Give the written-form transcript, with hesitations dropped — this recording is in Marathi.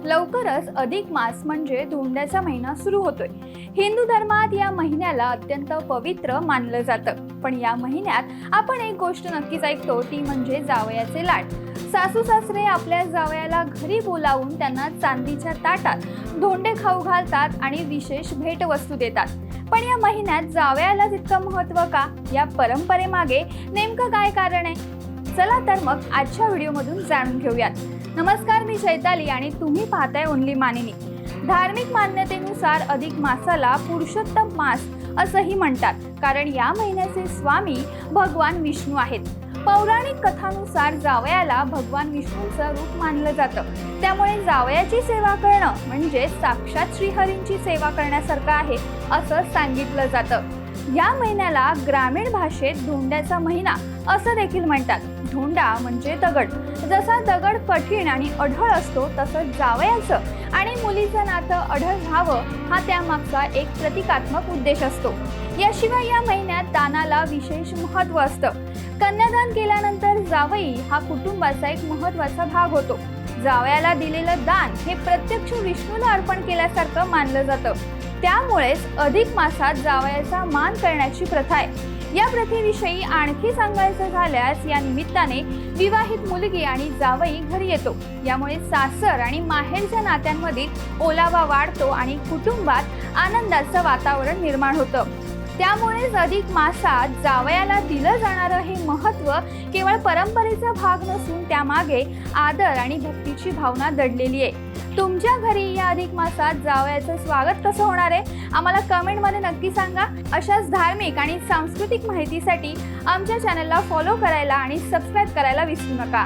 लवकरच अधिक मास म्हणजे धोंड्याचा महिना सुरू होतोय। हिंदू धर्मात या महिन्याला अत्यंत पवित्र मानलं जातं। पण या महिन्यात आपण एक गोष्ट नक्कीच ऐकतो, ती म्हणजे जावयाचे लाड। सासू सासरे आपल्या जावयाला घरी बोलावून त्यांना चांदीच्या ताटात धोंडे खाऊ घालतात आणि विशेष भेटवस्तू देतात। पण या महिन्यात जावयाला इतकं महत्त्व का? या परंपरेमागे नेमकं काय कारण आहे? चला तर मग आजच्या व्हिडिओमधून जाणून घेऊयात। नमस्कार, मी चैताली आणि तुम्ही पाहताय ओनली मानिनी। धार्मिक मान्यतेनुसार अधिक मासाला पुरुषोत्तम मास असंही म्हणतात, कारण या महिन्याचे स्वामी भगवान विष्णू आहेत। पौराणिक कथानुसार जावयाला भगवान विष्णूचं रूप मानलं जातं, त्यामुळे जावयाची सेवा करणं म्हणजे साक्षात श्रीहरींची सेवा करण्यासारखं आहे असं सांगितलं जातं। या महिन्याला ग्रामीण भाषेत धोंड्याचा महिना असं देखील म्हणतात। धोंडा म्हणजे दगड। जसा दगड कठीण आणि अढळ असतो, तसंच जावयाचं आणि मुलीचं नातं अढळ व्हावं हा त्यामागचा एक प्रतिकात्मक उद्देश असतो। याशिवाय या महिन्यात दानाला विशेष महत्त्व असतं। कन्यादान केल्यानंतर जावई हा कुटुंबाचा एक महत्त्वाचा भाग होतो। जावयाला दिलेलं दान हे प्रत्यक्ष विष्णूला अर्पण केल्यासारखं मानलं जातं। त्यामुळेच अधिक मासात जावयाचा मान करण्याची प्रथा आहे। या प्रथेविषयी आणखी सांगायचं झाल्यास, या निमित्ताने विवाहित मुलगी आणि जावई घरी येतो। यामुळे सासर आणि माहेरच्या नात्यांमधील ओलावा वाढतो आणि कुटुंबात आनंदाचं वातावरण निर्माण होतं। त्यामुळेच अधिक मासात जावयाला दिलं जाणारं हे महत्त्व केवळ परंपरेचा भाग नसून त्यामागे आदर आणि भक्तीची भावना दडलेली आहे। तुमच्या घरी या अधिक मासात जावयाचं स्वागत कसं होणार आहे? आम्हाला कमेंटमध्ये नक्की सांगा। अशाच धार्मिक आणि सांस्कृतिक माहितीसाठी आमच्या चॅनलला फॉलो करायला आणि सबस्क्राईब करायला विसरू नका।